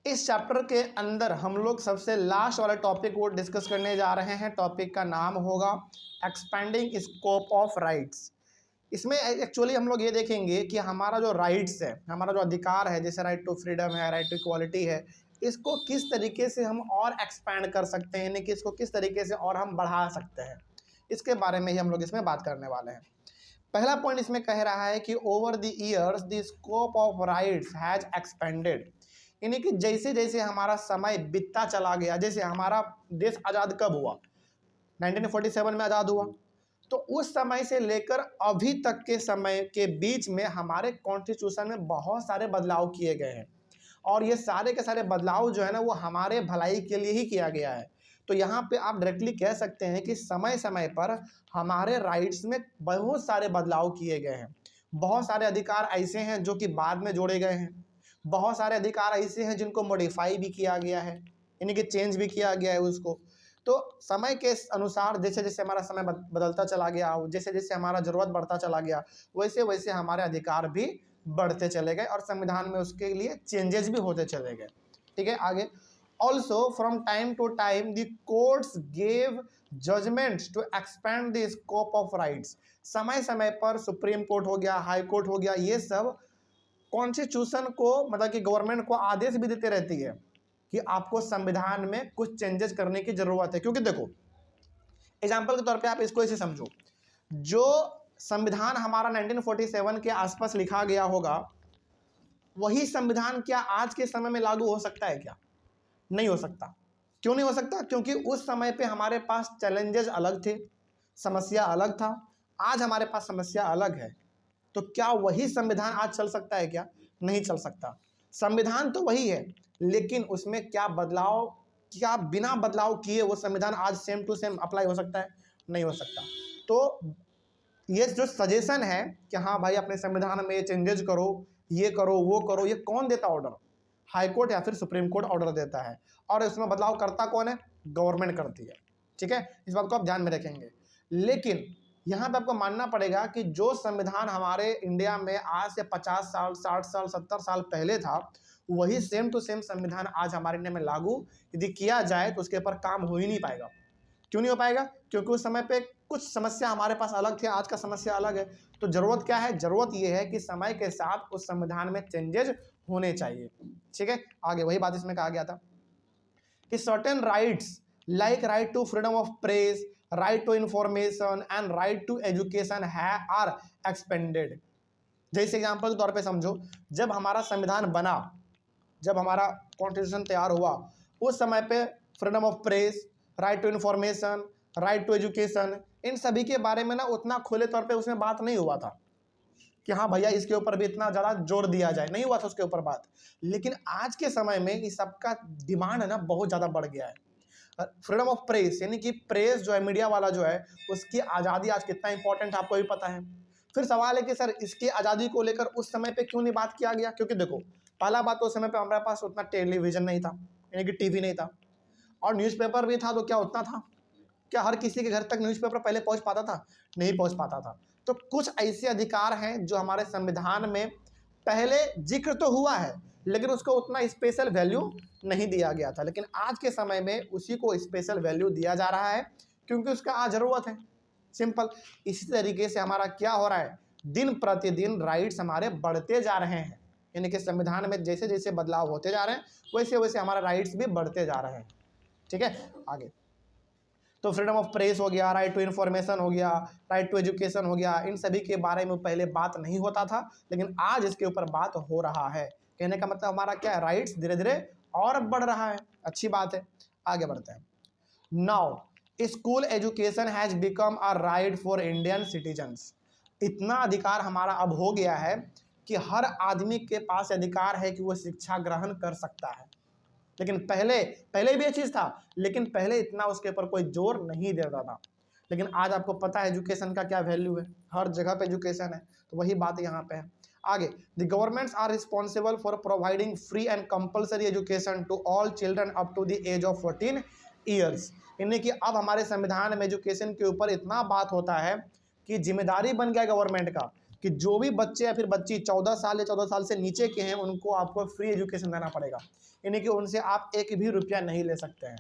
इस चैप्टर के अंदर हम लोग सबसे लास्ट वाला टॉपिक वो डिस्कस करने जा रहे हैं। टॉपिक का नाम होगा एक्सपेंडिंग स्कोप ऑफ राइट्स। इसमें एक्चुअली हम लोग ये देखेंगे कि हमारा जो राइट्स है, हमारा जो अधिकार है, जैसे राइट टू फ्रीडम है, राइट टू इक्वालिटी है, इसको किस तरीके से हम और एक्सपैंड कर सकते हैं, यानी कि इसको किस तरीके से और हम बढ़ा सकते हैं, इसके बारे में ही हम लोग इसमें बात करने वाले हैं। पहला पॉइंट इसमें कह रहा है कि over the years the scope of rights has expanded, यानी कि जैसे जैसे हमारा समय बीतता चला गया, जैसे हमारा देश आज़ाद कब हुआ, 1947 में आज़ाद हुआ, तो उस समय से लेकर अभी तक के समय के बीच में हमारे कॉन्स्टिट्यूशन में बहुत सारे बदलाव किए गए हैं, और ये सारे के सारे बदलाव जो है ना वो हमारे भलाई के लिए ही किया गया है। तो यहाँ पे आप डायरेक्टली कह सकते हैं कि समय समय पर हमारे राइट्स में बहुत सारे बदलाव किए गए हैं। बहुत सारे अधिकार ऐसे हैं जो कि बाद में जोड़े गए हैं, बहुत सारे अधिकार ऐसे हैं जिनको मॉडिफाई भी किया गया है, यानी कि चेंज भी किया गया है उसको। तो समय के अनुसार जैसे जैसे हमारा समय बदलता चला गया, जैसे जैसे हमारा ज़रूरत बढ़ता चला गया, वैसे वैसे हमारे अधिकार भी बढ़ते चले गए और संविधान में उसके लिए चेंजेस भी होते चले गए। ठीक है, आगे also from time to time the courts gave judgements to expand the scope of rights. समय समय पर सुप्रीम कोर्ट हो गया, हाई कोर्ट हो गया, ये सब कॉन्स्टिट्यूशन को मतलब कि गवर्नमेंट को आदेश भी देते रहती है कि आपको संविधान में कुछ चेंजेस करने की ज़रूरत है। क्योंकि देखो, एग्जाम्पल के तौर पे आप इसको ऐसे समझो, जो संविधान हमारा 1947 के आसपास लिखा गया होगा, वही संविधान क्या आज के समय में लागू हो सकता है? क्या नहीं हो सकता। क्यों नहीं हो सकता? क्योंकि उस समय पे हमारे पास चैलेंजेस अलग थे, समस्या अलग था। आज हमारे पास समस्या अलग है, तो क्या वही संविधान आज चल सकता है? क्या नहीं चल सकता। संविधान तो वही है, लेकिन उसमें क्या बदलाव, क्या बिना बदलाव किए वो संविधान आज सेम टू सेम अप्लाई हो सकता है? नहीं हो सकता। तो ये जो सजेशन है कि हाँ भाई अपने संविधान में ये चेंजेस करो, ये करो, वो करो, ये कौन देता ऑर्डर? हाई कोर्ट या फिर सुप्रीम कोर्ट ऑर्डर देता है, और इसमें बदलाव करता कौन है? गवर्नमेंट करती है। ठीक है, इस बात को आप ध्यान में रखेंगे। लेकिन यहाँ पे आपको मानना पड़ेगा कि जो संविधान हमारे इंडिया में आज से 50 साल, 60 साल, 70 साल पहले था, वही सेम टू सेम संविधान आज हमारे इंडिया में लागू यदि किया जाए तो उसके ऊपर काम हो ही नहीं पाएगा। क्यों नहीं हो पाएगा? क्योंकि उस समय पे कुछ समस्या हमारे पास अलग थी, आज का समस्या अलग है। तो ज़रूरत क्या है? ज़रूरत ये है कि समय के साथ उस संविधान में चेंजेस होने चाहिए। ठीक है, आगे वही बात इसमें कहा गया था कि certain rights like right to freedom of press, right to information and right to education are expanded. जैसे एग्जाम्पल के तौर पे समझो, जब हमारा संविधान बना, जब हमारा कॉन्स्टिट्यूशन तैयार हुआ, उस समय पे freedom of press, right to information, right to education, इन सभी के बारे में ना उतना खुले तौर पे उसमें बात नहीं हुआ था कि हाँ भैया इसके ऊपर भी इतना ज़्यादा जोर दिया जाए, नहीं हुआ था उसके ऊपर बात। लेकिन आज के समय में इस सबका डिमांड है ना बहुत ज़्यादा बढ़ गया है। फ्रीडम ऑफ प्रेस, यानी कि प्रेस जो है, मीडिया वाला जो है, उसकी आज़ादी आज कितना इंपॉर्टेंट है आपको भी पता है। फिर सवाल है कि सर इसकी आज़ादी को लेकर उस समय पे क्यों नहीं बात किया गया? क्योंकि देखो, पहला बात तो उस समय पे हमारे पास उतना टेलीविज़न नहीं था, यानी कि टीवी नहीं था, और न्यूज़पेपर भी था तो क्या उतना था? क्या हर किसी के घर तक न्यूज़पेपर पहले पहुंच पाता था? नहीं पहुंच पाता था। तो कुछ ऐसे अधिकार हैं जो हमारे संविधान में पहले जिक्र तो हुआ है, लेकिन उसको उतना स्पेशल वैल्यू नहीं दिया गया था। लेकिन आज के समय में उसी को स्पेशल वैल्यू दिया जा रहा है, क्योंकि उसका आज ज़रूरत है। सिंपल। इसी तरीके से हमारा क्या हो रहा है? दिन प्रतिदिन राइट्स हमारे बढ़ते जा रहे हैं, यानी कि संविधान में जैसे जैसे बदलाव होते जा रहे हैं वैसे वैसे हमारे राइट्स भी बढ़ते जा रहे हैं। ठीक है, आगे तो फ्रीडम ऑफ प्रेस हो गया, राइट टू इन्फॉर्मेशन हो गया, राइट टू एजुकेशन हो गया, इन सभी के बारे में पहले बात नहीं होता था, लेकिन आज इसके ऊपर बात हो रहा है। कहने का मतलब हमारा क्या है? राइट्स धीरे धीरे और बढ़ रहा है। अच्छी बात है, आगे बढ़ते हैं। Now school education has become a right for Indian citizens. इतना अधिकार हमारा अब हो गया है कि हर आदमी के पास अधिकार है कि वो शिक्षा ग्रहण कर सकता है। लेकिन पहले भी ये चीज़ था, लेकिन पहले इतना उसके ऊपर कोई जोर नहीं देता था। लेकिन आज आपको पता है एजुकेशन का क्या वैल्यू है, हर जगह पे एजुकेशन है। तो वही बात यहाँ पे है। आगे, the governments are responsible for providing free and compulsory education to all children up to the age of 14 years. यानी कि अब हमारे संविधान में एजुकेशन के ऊपर इतना बात होता है कि जिम्मेदारी बन गया गवर्नमेंट का कि जो भी बच्चे या फिर बच्ची 14 साल या 14 साल से नीचे के हैं उनको आपको फ्री एजुकेशन देना पड़ेगा, यानी कि उनसे आप एक भी रुपया नहीं ले सकते हैं।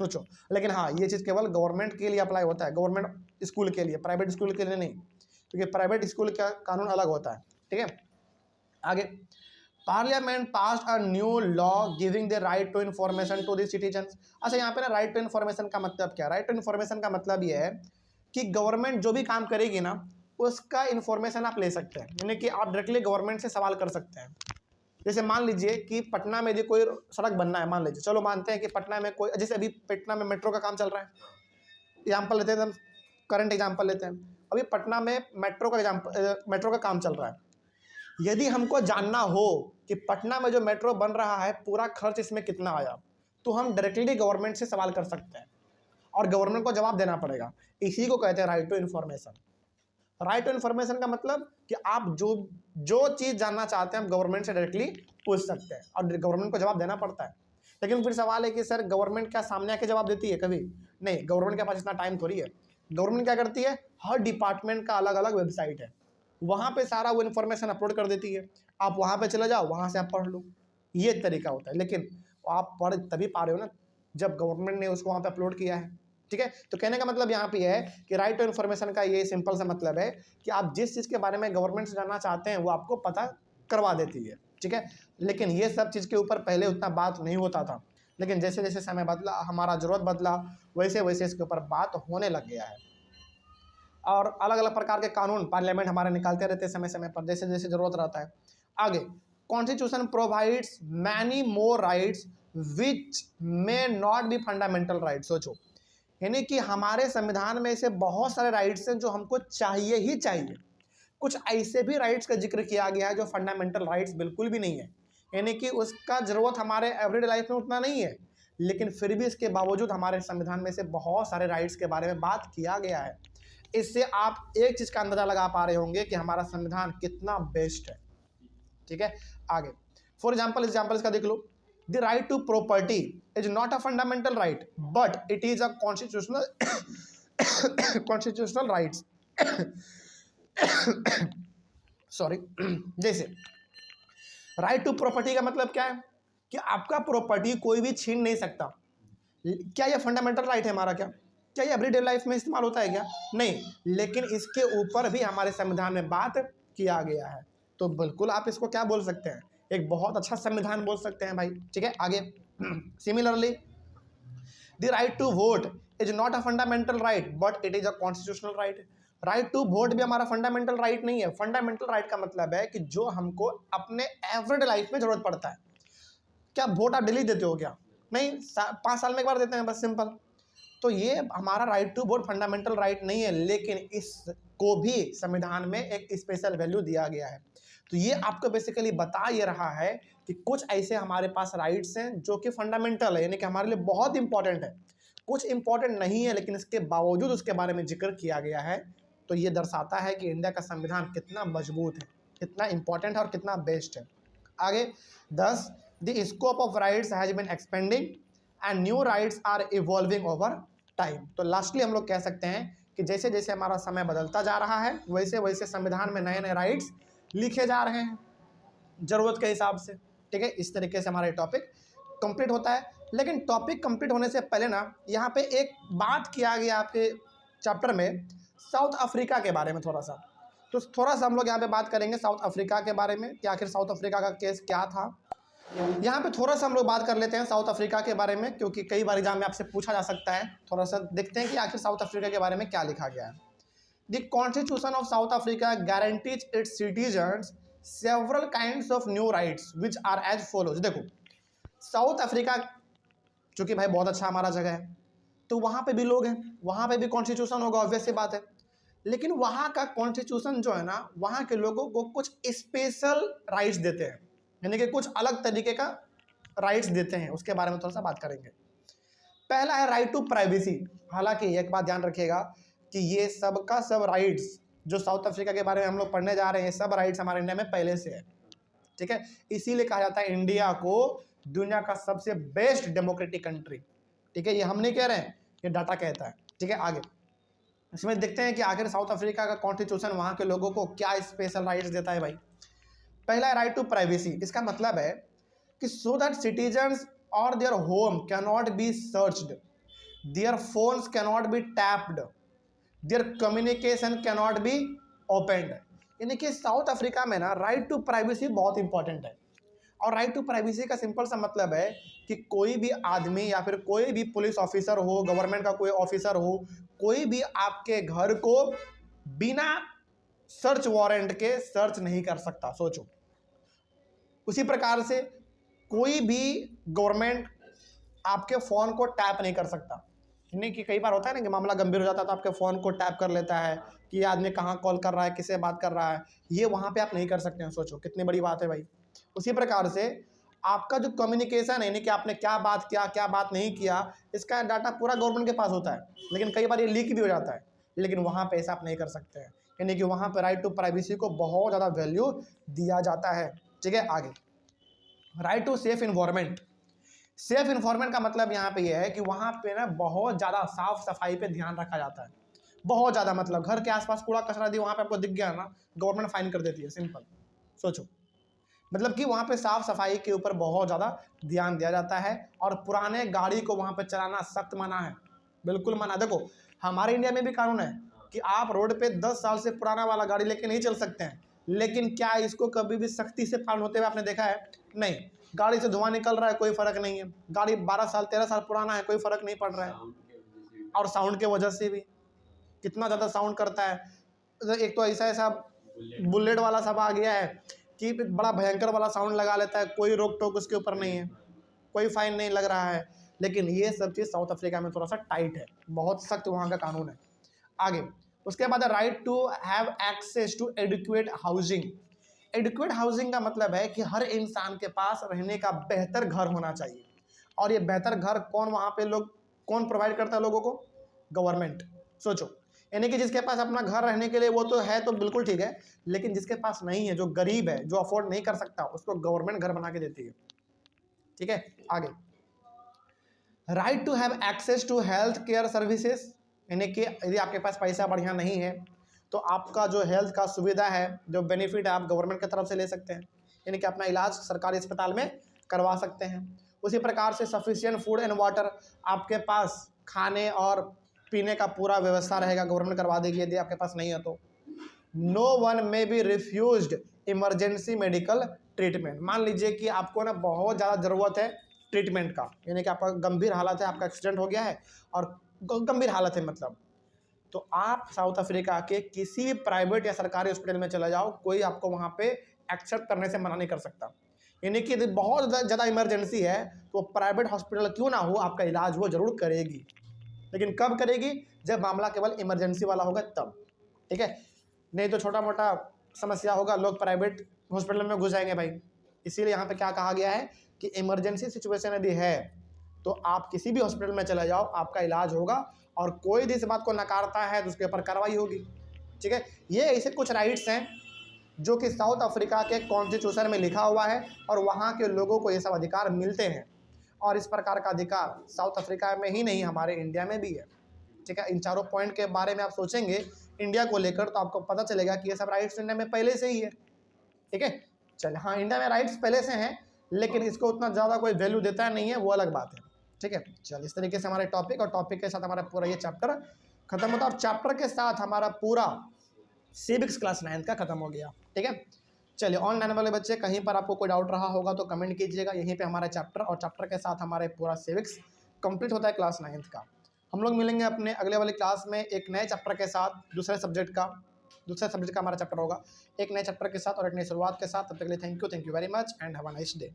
सोचो, लेकिन हाँ ये चीज़ केवल गवर्नमेंट के लिए अप्लाई होता है, गवर्नमेंट स्कूल के लिए, प्राइवेट स्कूल के लिए नहीं, क्योंकि प्राइवेट स्कूल का कानून अलग होता है। ठीक है, आगे, parliament pass a new law giving the right to information to the citizens. अच्छा, यहाँ पे ना राइट टू इन्फॉर्मेशन का मतलब क्या है? राइट टू इन्फॉर्मेशन का मतलब ये है कि गवर्नमेंट जो भी काम करेगी ना उसका इन्फॉर्मेशन आप ले सकते हैं, यानी कि आप डायरेक्टली गवर्नमेंट से सवाल कर सकते हैं। जैसे मान लीजिए कि पटना में यदि कोई सड़क बनना है, मान लीजिए, चलो मानते हैं कि पटना में कोई, जैसे अभी पटना में मेट्रो का काम चल रहा है, एग्जाम्पल लेते हैं, करंट एग्जाम्पल लेते हैं, अभी पटना में मेट्रो का काम चल रहा है। यदि हमको जानना हो कि पटना में जो मेट्रो बन रहा है पूरा खर्च इसमें कितना आया, तो हम डायरेक्टली गवर्नमेंट से सवाल कर सकते हैं और गवर्नमेंट को जवाब देना पड़ेगा। इसी को कहते हैं right to information. Right to information का मतलब कि आप जो चीज़ जानना चाहते हैं आप गवर्नमेंट से डायरेक्टली पूछ सकते हैं और गवर्नमेंट को जवाब देना पड़ता है। लेकिन फिर सवाल है कि सर गवर्नमेंट क्या सामने आके जवाब देती है? कभी नहीं, गवर्नमेंट के पास इतना टाइम थोड़ी है। गवर्नमेंट क्या करती है, हर डिपार्टमेंट का अलग अलग वेबसाइट है, वहाँ पे सारा वो इन्फॉर्मेशन अपलोड कर देती है, आप वहाँ पे चले जाओ, वहाँ से आप पढ़ लो, ये तरीका होता है। लेकिन आप पढ़ तभी पा रहे हो ना जब गवर्नमेंट ने उसको वहाँ पे अपलोड किया है। ठीक है, तो कहने का मतलब यहाँ पे है कि राइट टू इन्फॉर्मेशन का ये सिंपल सा मतलब है कि आप जिस चीज़ के बारे में गवर्नमेंट से जानना चाहते हैं वो आपको पता करवा देती है। ठीक है, लेकिन ये सब चीज़ के ऊपर पहले उतना बात नहीं होता था, लेकिन जैसे जैसे समय बदला, हमारा ज़रूरत बदला, वैसे वैसे इसके ऊपर बात होने लग गया है। और अलग अलग प्रकार के कानून पार्लियामेंट हमारे निकालते रहते हैं समय समय पर, जैसे जैसे ज़रूरत रहता है। आगे, constitution provides many more rights which may not be fundamental right. सोचो, यानी कि हमारे संविधान में ऐसे बहुत सारे राइट्स हैं जो हमको चाहिए ही चाहिए। कुछ ऐसे भी राइट्स का जिक्र किया गया है जो फंडामेंटल राइट्स बिल्कुल भी नहीं है, यानी कि उसका ज़रूरत हमारे एवरीडे लाइफ में उतना नहीं है, लेकिन फिर भी इसके बावजूद हमारे संविधान में से बहुत सारे राइट्स के बारे में बात किया गया है। इससे आप एक चीज़ का अंदाजा लगा पा रहे होंगे कि हमारा संविधान कितना बेस्ट है। ठीक है, आगे, फॉर एग्जाम्पल इसका देख लो, the right to property is not a fundamental right but it is a constitutional rights. Sorry, जैसे राइट टू प्रॉपर्टी का मतलब क्या है कि आपका प्रॉपर्टी कोई भी छीन नहीं सकता। क्या यह फंडामेंटल राइट है हमारा? क्या ये एवरीडे लाइफ में इस्तेमाल होता है क्या? नहीं, लेकिन इसके ऊपर भी हमारे संविधान में बात किया गया है, तो बिल्कुल आप इसको क्या बोल सकते हैं, एक बहुत अच्छा संविधान बोल सकते हैं भाई। ठीक है, आगे, similarly the right to vote is not a fundamental right but it is a constitutional right. Right to vote भी हमारा फंडामेंटल राइट नहीं है। फंडामेंटल राइट का मतलब है कि जो हमको अपने एवरीडे लाइफ में जरूरत पड़ता है। क्या वोट आप डेली देते हो क्या? नहीं, 5 साल में एक बार देते हैं बस, सिंपल। तो ये हमारा right to vote fundamental right नहीं है, लेकिन इसको भी संविधान में एक स्पेशल वैल्यू दिया गया है। तो ये आपको बेसिकली बता ये रहा है कि कुछ ऐसे हमारे पास राइट्स हैं जो कि फंडामेंटल है, यानी कि हमारे लिए बहुत इंपॉर्टेंट है। कुछ इंपॉर्टेंट नहीं है लेकिन इसके बावजूद उसके बारे में जिक्र किया गया है। तो ये दर्शाता है कि इंडिया का संविधान कितना मजबूत है, कितना इंपॉर्टेंट है और कितना बेस्ट है। आगे, 10, the scope of rights has been expanding and new rights are evolving over time. तो लास्टली हम लोग कह सकते हैं कि जैसे जैसे हमारा समय बदलता जा रहा है वैसे वैसे संविधान में नए नए राइट्स लिखे जा रहे हैं ज़रूरत के हिसाब से। ठीक है, इस तरीके से हमारा टॉपिक कंप्लीट होता है। लेकिन टॉपिक कंप्लीट होने से पहले ना यहाँ पे एक बात किया गया आपके चैप्टर में साउथ अफ्रीका के बारे में थोड़ा सा, तो थोड़ा सा हम लोग यहाँ पे बात करेंगे साउथ अफ्रीका के बारे में कि आखिर साउथ अफ्रीका का केस क्या था। यहाँ पे थोड़ा सा हम लोग बात कर लेते हैं साउथ अफ्रीका के बारे में, क्योंकि कई बार एग्जाम में आपसे पूछा जा सकता है। थोड़ा सा देखते हैं कि आखिर साउथ अफ्रीका के बारे में क्या लिखा गया है। The constitution of South Africa guarantees its citizens several kinds of new rights which are as follows. देखो, साउथ अफ्रीका चूँकि भाई बहुत अच्छा हमारा जगह है, तो वहाँ पे भी लोग हैं, वहाँ पे भी कॉन्स्टिट्यूशन होगा, ऑब्वियस सी बात है। लेकिन वहाँ का कॉन्स्टिट्यूशन जो है ना, वहाँ के लोगों को कुछ स्पेशल राइट्स देते हैं, यानी कि कुछ अलग तरीके का राइट्स देते हैं। उसके बारे में थोड़ा सा बात करेंगे। पहला है राइट टू प्राइवेसी। हालांकि एक बात ध्यान रखिएगा कि ये सब का सब राइट्स जो साउथ अफ्रीका के बारे में हम लोग पढ़ने जा रहे हैं, सब राइट्स हमारे इंडिया में पहले से है। ठीक है, इसीलिए कहा जाता है इंडिया को दुनिया का सबसे बेस्ट डेमोक्रेटिक कंट्री। ठीक है, ये हम नहीं कह रहे हैं, ये डाटा कहता है। ठीक है, आगे, इसमें देखते हैं कि आखिर साउथ अफ्रीका का कॉन्स्टिट्यूशन वहाँ के लोगों को क्या स्पेशल राइट्स देता है भाई। पहला है राइट टू प्राइवेसी। इसका मतलब है कि सो दैट सिटीजन्स और their home can not be searched, their phones can not be tapped, there communication can not be opened. यानी कि साउथ अफ्रीका में ना राइट टू प्राइवेसी बहुत इंपॉर्टेंट है। और राइट टू प्राइवेसी का सिंपल सा मतलब है कि कोई भी आदमी या फिर कोई भी पुलिस ऑफिसर हो, गवर्नमेंट का कोई ऑफिसर हो, कोई भी आपके घर को बिना सर्च वारंट के सर्च नहीं कर सकता। सोचो, उसी प्रकार से कोई भी गवर्नमेंट आपके फ़ोन को टैप नहीं कर सकता। यानी कि कई बार होता है ना कि मामला गंभीर हो जाता है तो आपके फ़ोन को टैप कर लेता है कि ये आदमी कहाँ कॉल कर रहा है, किससे बात कर रहा है, ये वहाँ पे आप नहीं कर सकते हैं। सोचो कितनी बड़ी बात है भाई। उसी प्रकार से आपका जो कम्युनिकेशन है, यानी कि आपने क्या बात किया, क्या बात नहीं किया, इसका डाटा पूरा गवर्नमेंट के पास होता है, लेकिन कई बार ये लीक भी हो जाता है, लेकिन वहाँ पे ऐसा आप नहीं कर सकते हैं। यानी कि वहाँ पे राइट टू प्राइवेसी को बहुत ज़्यादा वैल्यू दिया जाता है। ठीक है, आगे right to safe environment. Safe environment का मतलब यहाँ पे ये है कि वहाँ पे ना बहुत ज़्यादा साफ सफाई पे ध्यान रखा जाता है, बहुत ज़्यादा। मतलब घर के आसपास कूड़ा कचरा दी वहाँ पे आपको दिख गया ना, गवर्नमेंट फाइन कर देती है। सिंपल सोचो, मतलब कि वहाँ पे साफ सफाई के ऊपर बहुत ज़्यादा ध्यान दिया जाता है। और पुराने गाड़ी को वहाँ पे चलाना सख्त मना है, बिल्कुल मना। देखो हमारे इंडिया में भी कानून है कि आप रोड पे 10 साल से पुराना वाला गाड़ी लेके नहीं चल सकते हैं, लेकिन क्या इसको कभी भी सख्ती से पालन होते हुए आपने देखा है? नहीं। गाड़ी से धुआं निकल रहा है, कोई फ़र्क नहीं है। गाड़ी 12 साल 13 साल पुराना है, कोई फ़र्क नहीं पड़ रहा है। और साउंड के वजह से भी कितना ज़्यादा साउंड करता है। एक तो ऐसा बुलेट वाला सब आ गया है कि बड़ा भयंकर वाला साउंड लगा लेता है, कोई रोक टोक उसके ऊपर नहीं है, कोई फाइन नहीं लग रहा है। लेकिन ये सब चीज़ साउथ अफ्रीका में थोड़ा सा टाइट है, बहुत सख्त वहाँ का कानून है। आगे उसके बाद right to have access to adequate housing. Adequate housing का मतलब है कि हर इंसान के पास रहने का बेहतर घर होना चाहिए। और ये बेहतर घर कौन प्रोवाइड करता है लोगों को? गवर्नमेंट। सोचो, यानी कि जिसके पास अपना घर रहने के लिए वो तो है तो बिल्कुल ठीक है, लेकिन जिसके पास नहीं है, जो गरीब है, जो अफोर्ड नहीं कर सकता, उसको गवर्नमेंट घर बना के देती है। ठीक है, आगे right to have access to health care services. यानी कि यदि आपके पास पैसा बढ़िया नहीं है तो आपका जो हेल्थ का सुविधा है, जो बेनिफिट है, आप गवर्नमेंट की तरफ से ले सकते हैं। यानी कि अपना इलाज सरकारी अस्पताल में करवा सकते हैं। उसी प्रकार से सफिशिएंट फूड एंड वाटर, आपके पास खाने और पीने का पूरा व्यवस्था रहेगा, गवर्नमेंट करवा देगी यदि आपके पास नहीं है तो। No one may be refused emergency medical treatment. मान लीजिए कि आपको ना बहुत ज़्यादा ज़रूरत है ट्रीटमेंट का, यानी कि आपका गंभीर हालत है, आपका एक्सीडेंट हो गया है और गंभीर हालत है मतलब, तो आप साउथ अफ्रीका के किसी भी प्राइवेट या सरकारी हॉस्पिटल में चले जाओ, कोई आपको वहाँ पे एक्सेप्ट करने से मना नहीं कर सकता। यानी कि यदि बहुत ज़्यादा इमरजेंसी है तो प्राइवेट हॉस्पिटल क्यों ना हो, आपका इलाज वो ज़रूर करेगी। लेकिन कब करेगी? जब मामला केवल इमरजेंसी वाला होगा तब। ठीक है, नहीं तो छोटा मोटा समस्या होगा, लोग प्राइवेट हॉस्पिटल में घुस जाएंगे भाई। इसीलिए यहाँ पे क्या कहा गया है कि इमरजेंसी सिचुएशन यदि है तो आप किसी भी हॉस्पिटल में चले जाओ, आपका इलाज होगा। और कोई भी इस बात को नकारता है तो उसके ऊपर कार्रवाई होगी। ठीक है, ये ऐसे कुछ राइट्स हैं जो कि साउथ अफ्रीका के कॉन्स्टिट्यूशन में लिखा हुआ है और वहाँ के लोगों को ये सब अधिकार मिलते हैं। और इस प्रकार का अधिकार साउथ अफ्रीका में ही नहीं, हमारे इंडिया में भी है। ठीक है, इन चारों पॉइंट के बारे में आप सोचेंगे इंडिया को लेकर तो आपको पता चलेगा कि ये सब राइट्स इंडिया में पहले से ही है। ठीक है, चल हाँ, इंडिया में राइट्स पहले से हैं, लेकिन इसको उतना ज़्यादा कोई वैल्यू देता नहीं है, वो अलग बात है। ठीक है, चल इस तरीके से हमारे टॉपिक और टॉपिक के साथ हमारा पूरा ये चैप्टर खत्म होता है और चैप्टर के साथ हमारा पूरा सिविक्स क्लास 9 का खत्म हो गया। ठीक है, चलिए ऑनलाइन वाले बच्चे कहीं पर आपको कोई डाउट रहा होगा तो कमेंट कीजिएगा। यहीं पे हमारा चैप्टर और चैप्टर के साथ हमारे पूरा सिविक्स कंप्लीट होता है क्लास 9 का। हम लोग मिलेंगे अपने अगले वाली क्लास में एक नए चैप्टर के साथ, दूसरे सब्जेक्ट का हमारा चैप्टर होगा एक नए चैप्टर के साथ और एक नई शुरुआत के साथ। तब तक के लिए thank you very much and have a nice day.